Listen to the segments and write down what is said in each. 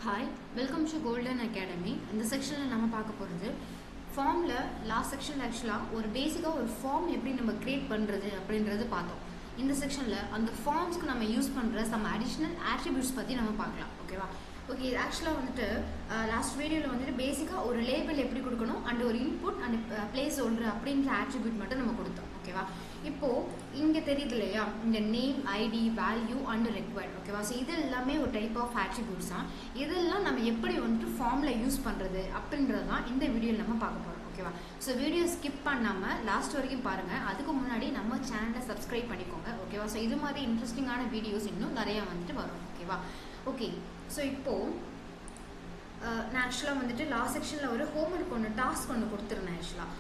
Hi, welcome to Golden Academy. In this section, we will talk about form. Last section, actually, basic form create in this section, on the forms we use some additional attributes. Okay, actually, last video, basic label and input and placeholder attribute. Okay, இப்போ இங்க தெரியுது இல்லையா இந்த name ID value and required ஓகேவா so இது எல்லாமே ஒரு type of attributes தான் இதெல்லாம் நம்ம எப்படி வந்து ஃபார்ம்ல யூஸ் பண்றது அப்படிங்கறது தான் இந்த வீடியோல நம்ம பார்க்க போறோம் ஓகேவா சோ வீடியோ ஸ்கிப் பண்ணாம லாஸ்ட் வரைக்கும் பாருங்க அதுக்கு முன்னாடி நம்ம சேனலை சப்ஸ்கிரைப் பண்ணிக்கோங்க ஓகேவா சோ இது மாதிரி இன்ட்ரஸ்டிங்கான வீடியோஸ் இன்னும் நிறைய வந்துட்டு வரும் ஓகேவா ஓகே சோ இப்போ நான் ஆக்சுவலாக வந்துட்டு லாஸ்ட் செக்ஷனில் ஒரு ஹோம்ஒர்க் ஒன்று டாஸ்க் ஒன்று கொடுத்துருந்தேன் ஆக்சுவலாக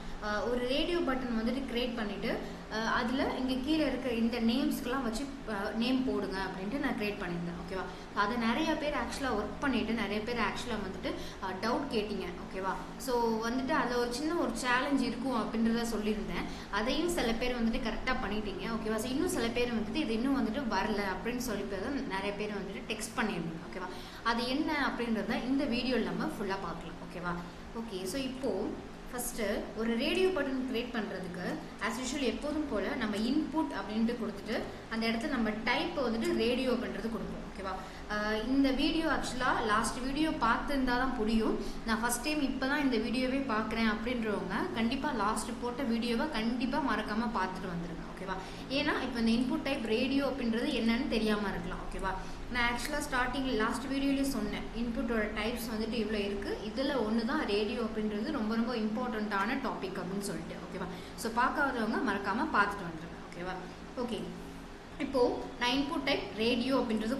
ஒரு ரேடியோ பட்டன் வந்துட்டு க்ரியேட் பண்ணிவிட்டு அதில் இங்கே கீழே இருக்க இந்த நேம்ஸ்க்கெலாம் வச்சு நேம் போடுங்க அப்படின்ட்டு நான் க்ரியேட் பண்ணியிருந்தேன் ஓகேவா அதை நிறைய பேர் ஆக்சுவலாக ஒர்க் பண்ணிவிட்டு நிறைய பேர் ஆக்சுவலாக வந்துட்டு டவுட் கேட்டிங்க ஓகேவா ஸோ வந்துட்டு அதில் ஒரு சின்ன ஒரு சேலஞ்ச் இருக்கும் அப்படின்றத சொல்லியிருந்தேன் அதையும் சில பேர் வந்துட்டு கரெக்டாக பண்ணிட்டீங்க ஓகேவா ஸோ இன்னும் சில பேர் வந்துட்டு இது இன்னும் வந்துட்டு வரல அப்படின்னு சொல்லி நிறைய பேர் வந்துட்டு டெக்ஸ்ட் பண்ணியிருந்தீங்க ஓகேவா அது என்ன அப்படின்றத இந்த வீடியோவில் நம்ம ஃபுல்லாக பார்க்கலாம் ஓகேவா ஓகே ஸோ இப்போது ஃபஸ்ட்டு ஒரு ரேடியோ பட்டன் க்ரியேட் பண்ணுறதுக்கு ஆஸ் யூஷுவல் எப்போதும் போல் நம்ம இன்புட் அப்படின்ட்டு கொடுத்துட்டு அந்த இடத்துல நம்ம டைப் வந்துட்டு ரேடியோ பண்ணுறது கொடுப்போம் ஓகேவா இந்த வீடியோ ஆக்சுவலாக லாஸ்ட் வீடியோ பார்த்துருந்தா தான் புரியும் நான் ஃபஸ்ட் டைம் இப்போ தான் இந்த வீடியோவே பார்க்குறேன் அப்படின்றவங்க கண்டிப்பாக லாஸ்ட் போட்ட வீடியோவை கண்டிப்பாக மறக்காமல் பார்த்துட்டு வந்துடுங்க ஓகேவா ஏன்னா இப்போ இந்த இன்புட் டைப் ரேடியோ அப்படின்றது என்னன்னு தெரியாமல் இருக்கலாம் ஓகேவா நான் ஆக்சுவலாக ஸ்டார்டிங் லாஸ்ட் வீடியோலேயே சொன்னேன் இன்புட்டோட டைப்ஸ் வந்துட்டு இவ்வளோ இருக்குது இதில் ஒன்று தான் ரேடியோ அப்படின்றது ரொம்ப ரொம்ப இம்பார்ட்டண்ட்டான டாபிக் அப்படின்னு சொல்லிட்டு ஓகேவா ஸோ பார்க்காதவங்க மறக்காமல் பார்த்துட்டு வந்துடுங்க ஓகேவா ஓகே இப்போது நான் இன்புட் டைப் ரேடியோ அப்படின்றது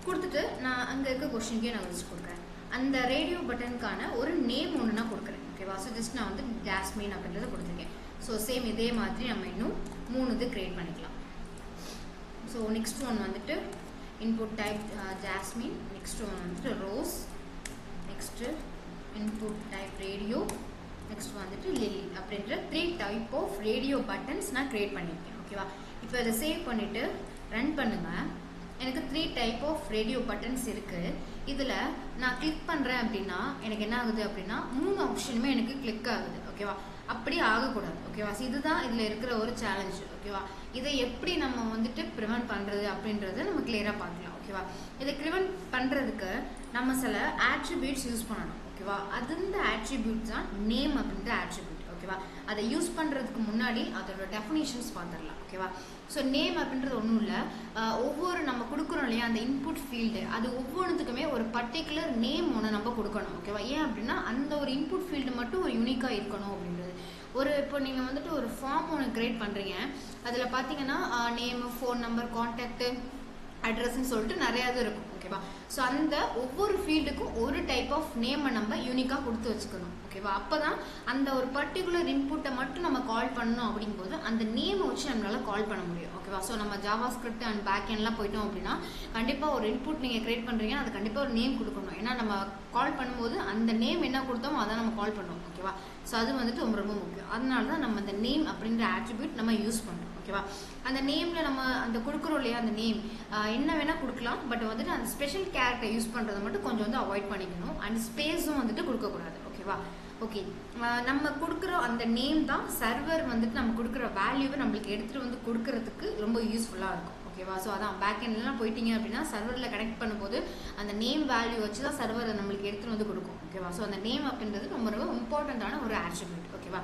கொடுத்துட்டு நான் அங்கே இருக்க கொஸ்டினுக்கே நான் வச்சு கொடுக்குறேன் அந்த ரேடியோ பட்டனுக்கான ஒரு நேம் ஒன்று நான் கொடுக்குறேன் ஓகேவா ஸோ ஜஸ்ட் நான் வந்து ஜாஸ்மின் அப்படின்றத கொடுத்துருக்கேன் ஸோ சேம் இதே மாதிரி நம்ம இன்னும் 3 இது க்ரியேட் பண்ணிக்கலாம் ஸோ நெக்ஸ்ட் ஒன் வந்துட்டு input type Jasmine, next one Rose, next input type radio, next one Lily. அப்படின்ற 3 type of radio buttons நான் create பண்ணிருக்கேன் ஓகேவா இப்போ இதை சேவ் பண்ணிட்டு ரன் பண்ணுங்க எனக்கு 3 type of radio buttons இருக்கு இதில் நான் கிளிக் பண்ணுறேன் அப்படின்னா எனக்கு என்ன ஆகுது அப்படின்னா 3 ஆப்ஷனுமே எனக்கு கிளிக் ஆகுது ஓகேவா அப்படி ஆகக்கூடாது ஓகேவா இதுதான் இதில் இருக்கிற ஒரு சேலஞ்சு ஓகேவா இதை எப்படி நம்ம வந்துட்டு ப்ரிவென்ட் பண்ணுறது அப்படின்றத நம்ம கிளியராக பார்க்கலாம் ஓகேவா இதை ப்ரிவென்ட் பண்ணுறதுக்கு நம்ம சில ஆட்ரிபியூட்ஸ் யூஸ் பண்ணணும் ஓகேவா அந்த ஆட்ரிபியூட்ஸ் தான் நேம் அப்படின்ற ஆட்ரிபியூட் ஓகேவா அதை யூஸ் பண்ணுறதுக்கு முன்னாடி அதோட டெஃபினேஷன்ஸ் பார்த்துடலாம் ஓகேவா ஸோ நேம் அப்படின்றது ஒன்றும் இல்லை ஒவ்வொரு நம்ம கொடுக்குறோம் இல்லையா அந்த இன்புட் ஃபீல்டு அது ஒவ்வொன்றுத்துக்குமே ஒரு பர்டிகுலர் நேம் ஒன்று நம்ம கொடுக்கணும் ஓகேவா ஏன் அப்படின்னா அந்த ஒரு இன்புட் ஃபீல்டு மட்டும் ஒரு யூனிக்காக இருக்கணும் அப்படின்றது இப்போ நீங்கள் வந்துட்டு ஒரு ஃபார்ம் ஒன்று க்ரியேட் பண்ணுறீங்க அதில் பார்த்தீங்கன்னா நேமு ஃபோன் நம்பர் கான்டாக்டு அட்ரஸ்ன்னு சொல்லிட்டு நிறையா இது இருக்கும் ஓகேவா ஸோ அந்த ஒவ்வொரு ஃபீல்டுக்கும் ஒரு டைப் ஆஃப் நேமை நம்ம யூனிக்காக கொடுத்து வச்சுக்கணும் ஓகேவா அப்போ தான் அந்த ஒரு பர்டிகுலர் இன்புட்டை மட்டும் நம்ம கால் பண்ணணும் அப்படிங்கும்போது அந்த நேமை வச்சு நம்மளால் கால் பண்ண முடியும் ஓகேவா ஸோ நம்ம ஜாவா ஸ்கிரிப்ட் அண்ட் பேக் எண்ட்லாம் போயிட்டோம் அப்படின்னா கண்டிப்பாக ஒரு இன்புட் நீங்கள் க்ரியேட் பண்ணுறீங்கன்னா அது கண்டிப்பாக ஒரு நேம் கொடுக்கணும் ஏன்னா நம்ம கால் பண்ணும்போது அந்த நேம் என்ன கொடுத்தோமோ அதை நம்ம கால் பண்ணுவோம் ஓகேவா ஸோ அது வந்துட்டு ரொம்ப ரொம்ப முக்கியம் அதனால தான் நம்ம அந்த நேம் அப்படின்ற ஆட்ரிபியூட் நம்ம யூஸ் பண்ணுறோம் ஓகேவா அந்த நேமில் நம்ம அந்த கொடுக்குறோம் இல்லையா அந்த நேம் என்ன வேணால் கொடுக்கலாம் பட் வந்துட்டு அந்த ஸ்பெஷல் கேரக்டர் யூஸ் பண்ணுறதை மட்டும் கொஞ்சம் வந்து அவாய்ட் பண்ணிக்கணும் அண்ட் ஸ்பேஸும் வந்துட்டு கொடுக்கக்கூடாது ஓகேவா ஓகே நம்ம கொடுக்குற அந்த நேம் தான் சர்வர் வந்துட்டு நம்ம கொடுக்குற வேல்யூவை நம்மளுக்கு எடுத்துகிட்டு வந்து கொடுக்கறதுக்கு ரொம்ப யூஸ்ஃபுல்லாக இருக்கும் ஓகேவா ஸோ அதான் பேக் எண்ட்லாம் போயிட்டீங்க அப்படின்னா சர்வரில் கனெக்ட் பண்ணும்போது அந்த நேம் வேல்யூ வச்சு தான் சர்வர் நம்மளுக்கு எடுத்துகிட்டு வந்து கொடுக்கும் ஓகேவா ஸோ அந்த நேம் அப்படின்றது ரொம்ப ரொம்ப இம்பார்ட்டண்ட்டான ஒரு ஆட்ரிபியூட் ஓகேவா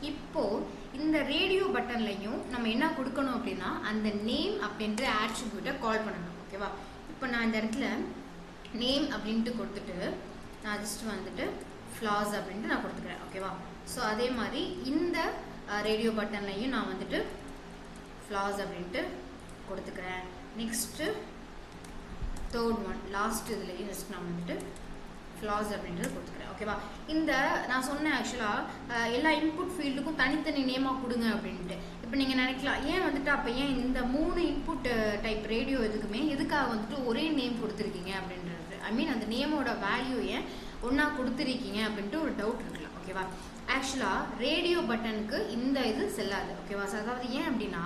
இப்போது இந்த ரேடியோ பட்டன்லையும் நம்ம என்ன கொடுக்கணும் அப்படின்னா அந்த நேம் அப்படின்ற ஆட்ரிபியூட்டை கால் பண்ணணும் ஓகேவா இப்போ நான் இந்த இடத்துல நேம் அப்படின்ட்டு கொடுத்துட்டு நான் ஜஸ்ட் வந்துட்டு ஃப்ளாஸ் அப்படின்ட்டு நான் கொடுத்துக்கிறேன் ஓகேவா ஸோ அதே மாதிரி இந்த ரேடியோ பட்டன்லையும் நான் வந்துட்டு ஃப்ளாஸ் அப்படின்ட்டு கொடுத்துக்கிறேன் நெக்ஸ்ட்டு தேர்ட் ஒன் லாஸ்ட் இதுலேயும் ஜஸ்ட் நான் வந்துட்டு ஃப்ளாஸ் அப்படின்றது கொடுத்துக்கிறேன் ஓகேவா இந்த நான் சொன்னேன் ஆக்சுவலாக எல்லா இன்புட் ஃபீல்டுக்கும் தனித்தனி நேமாக கொடுங்க அப்படின்ட்டு இப்போ நீங்கள் நினைக்கலாம் ஏன் வந்துட்டு அப்போ ஏன் இந்த 3 இன்புட் டைப் ரேடியோ எதுக்காக வந்துட்டு ஒரே நேம் கொடுத்துருக்கீங்க அப்படின்றது ஐ மீன் அந்த நேமோட வேல்யூ ஏன் ஒன்றா கொடுத்துருக்கீங்க அப்படின்ட்டு ஒரு டவுட் இருக்கலாம் ஓகேவா ஆக்சுவலாக ரேடியோ பட்டனுக்கு இந்த இது செல்லாது ஓகேவா அதாவது ஏன் அப்படின்னா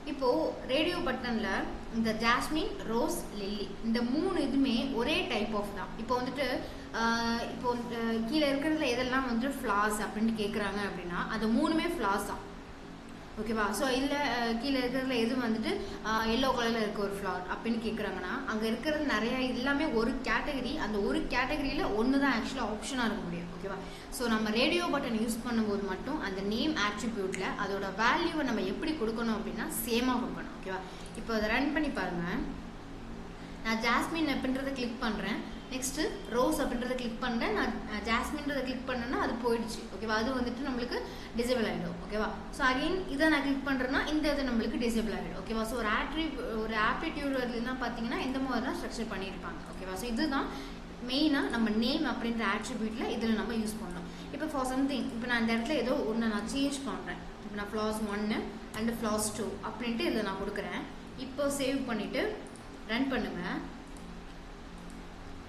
இப்போது ரேடியோ பட்டனில் இந்த ஜாஸ்மின், ரோஸ், லில்லி இந்த 3 இதுவுமே ஒரே டைப் ஆஃப் தான். இப்போ வந்துட்டு இப்போ கீழே இருக்கிறதுல எதெல்லாம் வந்துட்டு ஃப்ளார்ஸ் அப்படின்ட்டு கேட்குறாங்க அப்படின்னா அது 3மே ஃப்ளார்ஸ் தான். ஓகேவா? ஸோ இதில் கீழே இருக்கிறதுல எது வந்துட்டு எல்லோ கலரில் இருக்க ஒரு ஃப்ளார் அப்படின்னு கேட்குறாங்கன்னா அங்கே இருக்கிறது நிறையா எல்லாமே ஒரு கேட்டகரி. அந்த ஒரு கேட்டகரியில் ஒன்று தான் ஆக்சுவலாக ஆப்ஷனாக இருக்க முடியும். ஓகேவா? ஸோ நம்ம ரேடியோ பட்டன் யூஸ் பண்ணும்போது மட்டும் அந்த நேம் ஆட்ரிபியூட்டில் அதோட வேல்யூவை நம்ம எப்படி கொடுக்கணும் அப்படின்னா சேமாக கொடுக்கணும். ஓகேவா? இப்போ அதை ரன் பண்ணி பாருங்கள். நான் ஜாஸ்மின் அப்படின்றத கிளிக் பண்ணுறேன். நெக்ஸ்ட்டு ரோஸ் அப்படின்றத கிளிக் பண்ணுறேன். நான் ஜாஸ்மின்றதை கிளிக் பண்ணேன்னா அது போயிடுச்சு. ஓகேவா? அது வந்துட்டு நம்மளுக்கு டிசேபிள் ஆகிடும். ஓகேவா? ஸோ அகெயின் இதை நான் கிளிக் பண்ணுறேன்னா இந்த இது நம்மளுக்கு டிசேபிள் ஆகிடும். ஓகேவா? ஸோ ஒரு ஆப்டிடியூட்லாம் பார்த்தீங்கன்னா இந்த மாதிரி தான் ஸ்ட்ரக்சர் பண்ணியிருப்பாங்க. ஓகேவா? ஸோ இதுதான் மெயினாக நம்ம நேம் அப்படின்ற ஆட்ரிபியூட்டில் இதில் நம்ம யூஸ் பண்ணணும். இப்போ ஃபார் சம்திங் இப்போ நான் இந்த இடத்துல ஏதோ ஒன்று நான் சேஞ்ச் பண்ணுறேன். இப்போ நான் ஃப்ளார்ஸ் 1 அண்ட் ஃப்ளார்ஸ் 2 அப்படின்ட்டு இதில் நான் கொடுக்குறேன். இப்போ சேவ் பண்ணிவிட்டு ரன் பண்ணுங்கள்.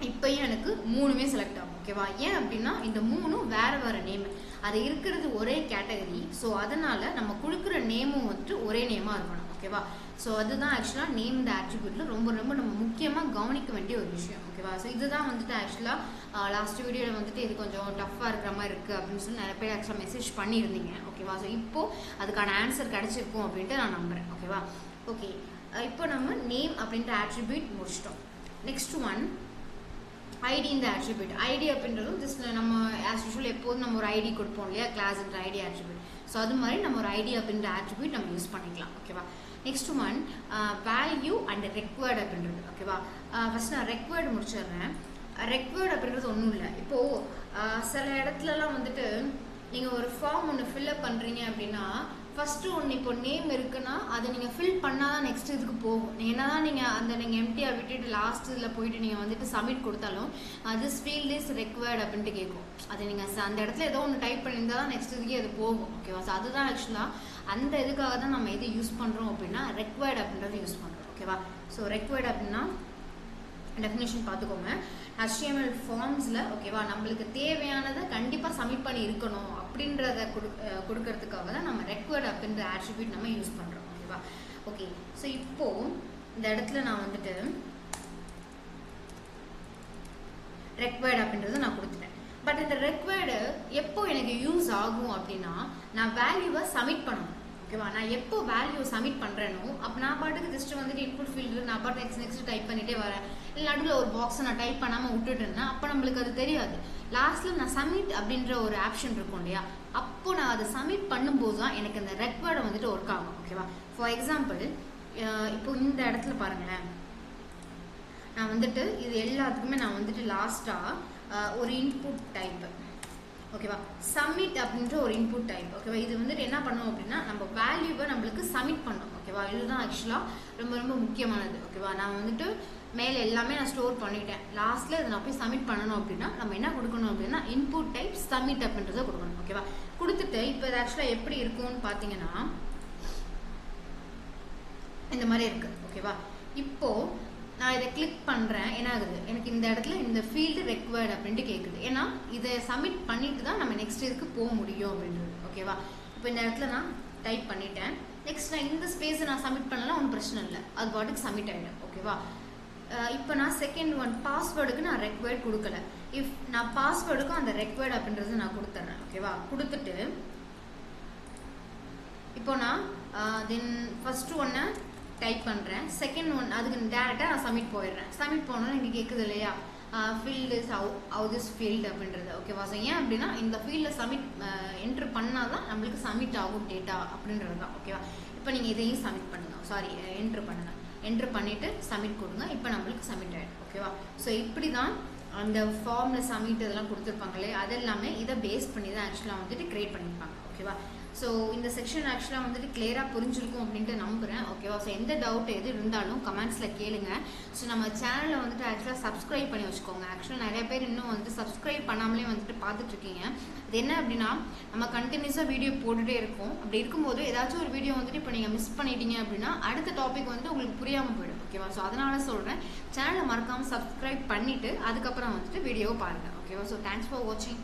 இப்போயும் எனக்கு 3மே செலக்ட் ஆகும். ஓகேவா? ஏன் அப்படின்னா இந்த 3ம் வேறு நேம், அது இருக்கிறது ஒரே கேட்டகரி. ஸோ அதனால் நம்ம கொடுக்குற நேமும் வந்துட்டு ஒரே நேமாக இருக்கணும். ஓகேவா? ஸோ அதுதான் ஆக்சுவலாக நேம் இந்த ஆட்ரிபியூட்டில் ரொம்ப ரொம்ப நம்ம முக்கியமாக கவனிக்க வேண்டிய ஒரு விஷயம். ஓகேவா? ஸோ இதுதான் வந்துட்டு ஆக்சுவலாக லாஸ்ட் வீடியோவில் வந்துட்டு இது கொஞ்சம் டஃப்பாக இருக்கிற மாதிரி இருக்குது அப்படின்னு சொல்லி நிறைய பேர் ஆக்சுவலாக மெசேஜ் பண்ணியிருந்தீங்க. ஓகேவா? ஸோ இப்போது அதுக்கான ஆன்சர் கிடச்சிருக்கும் அப்படின்ட்டு நான் நம்புகிறேன். ஓகேவா? ஓகே, இப்போ நம்ம நேம் அப்படின்ற ஆட்ரிபியூட் முடிச்சிட்டோம். நெக்ஸ்ட் ஒன் ஐடி இந்த ஆட்ரிபியூட். ஐடி அப்படின்றதும் ஜஸ்ட் நம்ம ஆஸ் யூஷுவல் எப்போதும் நம்ம ஒரு ஐடி கொடுப்போம் இல்லையா, கிளாஸ்ன்ற ஐடி ஆட்ரிபியூட். ஸோ அது மாதிரி நம்ம ஒரு ஐடி அப்படின்ற ஆட்ரிபியூட் நம்ம யூஸ் பண்ணிக்கலாம். ஓகேவா? Next one value and required அப்படின்றது. ஓகேவா? ஃபஸ்ட் நான் ரெக்வயர்டு முடிச்சிடுறேன். ரெக்வயர்டு அப்படின்றது ஒன்றும் இல்லை. இப்போது சில இடத்துலலாம் வந்துட்டு நீங்கள் ஒரு ஃபார்ம் ஒன்று ஃபில்அப் பண்ணுறீங்க அப்படின்னா ஃபஸ்ட்டு ஒன்று இப்போ நேம் இருக்குன்னா அதை நீங்கள் ஃபில் பண்ணால் தான் நெக்ஸ்ட் இதுக்கு போகும். என்ன தான் நீங்கள் எம்டியாக விட்டுட்டு லாஸ்ட் இதில் போயிட்டு நீங்கள் வந்துட்டு சப்மிட் கொடுத்தாலும் திஸ் ஃபீல்ட் இஸ் ரெக்வயர்டு அப்படின்ட்டு கேட்கும். அது நீங்கள் அந்த இடத்துல ஏதோ ஒன்று டைப் பண்ணியிருந்தால் தான் நெக்ஸ்ட் இதுக்கே அது போகும். ஓகேவா? ஸோ அதுதான் ஆக்சுவலாக அந்த இதுக்காக தான் நம்ம எது யூஸ் பண்ணுறோம் அப்படின்னா ரெக்வயர்டு அப்படின்றது யூஸ் பண்ணுறோம். ஓகேவா? ஸோ ரெக்வயர்டு அப்படின்னா டெஃபினேஷன் பார்த்துக்கோங்க. HTML ஃபார்ம்ஸில் ஓகேவா நம்மளுக்கு தேவையானதை கண்டிப்பாக சப்மிட் பண்ணி இருக்கணும் அப்படின்றத கொடுக்கறதுக்காக தான் நம்ம ரெக்வயர்டு அப்படின்ற ஆட்ரிபியூட் நம்ம யூஸ் பண்ணுறோம். ஓகேவா? ஓகே, ஸோ இப்போது இந்த இடத்துல நான் வந்துட்டு ரெக்வயர்டு அப்படின்றத நான் கொடுத்துட்டேன். பட் இந்த ரெக்வயர்டு எப்போ எனக்கு யூஸ் ஆகும் அப்படின்னா நான் வேல்யூவை சப்மிட் பண்ணணும். ஓகேவா? நான் எப்போ வேல்யூ சப்மிட் பண்ணுறேனோ அப்போ நான் பாட்டுக்கு ஜஸ்ட் வந்துட்டு இன்புட் ஃபீல்டு நான் பாட்டு நெக்ஸ்ட் டைப் பண்ணிகிட்டே வரேன். இல்லை நடுவில் ஒரு பாக்ஸை நான் டைப் பண்ணாமல் விட்டுட்டேன்னா அப்போ நம்மளுக்கு அது தெரியாது. லாஸ்ட்டில் நான் சப்மிட் அப்படின்ற ஒரு ஆப்ஷன் இருக்கும் இல்லையா, அப்போ நான் அதை சப்மிட் பண்ணும்போது தான் எனக்கு அந்த ரெக்வயர்டை வந்துட்டு ஒர்க் ஆகும். ஓகேவா? ஃபார் எக்ஸாம்பிள் இப்போ இந்த இடத்துல பாருங்களேன், நான் வந்துட்டு இது எல்லாத்துக்குமே நான் வந்துட்டு லாஸ்ட்டாக ஒரு இன்புட் டைப்பு. ஓகேவா? சப்மிட் அப்படின்ற ஒரு இன்புட் டைப். ஓகேவா? இது வந்துட்டு என்ன பண்ணோம் அப்படின்னா நம்ம வேல்யூவை நம்மளுக்கு சப்மிட் பண்ணோம். ஓகேவா? இதுதான் ஆக்சுவலாக ரொம்ப ரொம்ப முக்கியமானது. ஓகேவா? நான் வந்துட்டு மேலே எல்லாமே நான் ஸ்டோர் பண்ணிட்டேன். லாஸ்ட்டில் இதை நான் போய் சப்மிட் பண்ணணும் அப்படின்னா நம்ம என்ன கொடுக்கணும் அப்படின்னா இன்புட் டைப் சப்மிட் அப்படின்றத கொடுக்கணும். ஓகேவா? கொடுத்துட்டு இப்போ இது ஆக்சுவலாக எப்படி இருக்கும்னு பார்த்தீங்கன்னா இந்த மாதிரி இருக்குது. ஓகேவா? இப்போது நான் இதை கிளிக் பண்ணுறேன். என்ன ஆகுது, எனக்கு இந்த இடத்துல இந்த ஃபீல்டு ரெக்வயர்டு அப்படின்ட்டு கேட்குது. ஏன்னா இதை சப்மிட் பண்ணிட்டு தான் நம்ம நெக்ஸ்ட் இதுக்கு போக முடியும் அப்படின்றது. ஓகேவா? இப்போ இந்த இடத்துல நான் டைப் பண்ணிட்டேன். நெக்ஸ்ட் நான் இந்த ஸ்பேஸை நான் சப்மிட் பண்ணலாம், ஒன்றும் பிரச்சனை இல்லை, அது பாட்டுக்கு சப்மிட் ஆகிடும். ஓகேவா? இப்போ நான் செகண்ட் ஒன் பாஸ்வேர்டுக்கு நான் ரெக்வயர்ட் கொடுக்கல. இஃப் நான் பாஸ்வேர்டுக்கும் அந்த ரெக்வயர்டு அப்படின்றது நான் கொடுத்துட்றேன். ஓகேவா? கொடுத்துட்டு இப்போ நான் தென் ஃபஸ்ட்டு ஒன்று டைப் பண்ணுறேன். செகண்ட் ஒன் அதுக்கு டேரெக்டாக நான் சப்மிட் போயிடுறேன். சப்மிட் போனோன்னு எனக்கு கேட்குது இல்லையா field is how this field அப்படின்றது. ஓகேவா? ஸோ ஏன் அப்படின்னா இந்த ஃபீல்டில் சப்மிட் என்ட்ரு பண்ணால் தான் நம்மளுக்கு சப்மிட் ஆகும் டேட்டா அப்படின்றது தான். ஓகேவா? இப்போ நீங்கள் இதையும் சப்மிட் பண்ணுங்கள், சாரி என்ட்ரு பண்ணுங்கள். என்ட்ரு பண்ணிவிட்டு சப்மிட் கொடுங்க. இப்போ நம்மளுக்கு சப்மிட் ஆகிடும். ஓகேவா? ஸோ இப்படி தான் அந்த ஃபார்மில் சப்மிட் இதெல்லாம் கொடுத்துருப்பாங்களே அதெல்லாமே இதை பேஸ் பண்ணி தான் ஆக்சுவலாக வந்துட்டு க்ரியேட் பண்ணியிருப்பாங்க. ஓகேவா? ஸோ இந்த செக்ஷன் ஆக்சுவலாக வந்துட்டு கிளியராக புரிஞ்சிருக்கும் அப்படின்ட்டு நம்புகிறேன். ஓகேவா? ஸோ எந்த டவுட் எது இருந்தாலும் கமெண்ட்ஸில் கேளுங்க. ஸோ நம்ம சேனலை வந்துட்டு ஆக்சுவலாக சப்ஸ்கிரைப் பண்ணி வச்சுக்கோங்க. ஆக்சுவலாக நிறைய பேர் இன்னும் வந்துட்டு சப்ஸ்கிரைப் பண்ணாமலே வந்துட்டு பார்த்துட்ருக்கீங்க. அது என்ன அப்படின்னா நம்ம கண்டினியூஸாக வீடியோ போட்டுகிட்டே இருக்கோம். அப்படி இருக்கும்போது ஏதாச்சும் ஒரு வீடியோ வந்துட்டு இப்போ நீங்கள் மிஸ் பண்ணிட்டீங்க அப்படின்னா அடுத்த டாபிக் வந்துட்டு உங்களுக்கு புரியாமல் போயிடும். ஓகேவா? ஸோ அதனால சொல்கிறேன், சேனலை மறக்காமல் சப்ஸ்கிரைப் பண்ணிவிட்டு அதுக்கப்புறம் வந்துட்டு வீடியோவை பாருங்கள். ஓகேவா? ஸோ தேங்க்ஸ் ஃபார் வாட்சிங்.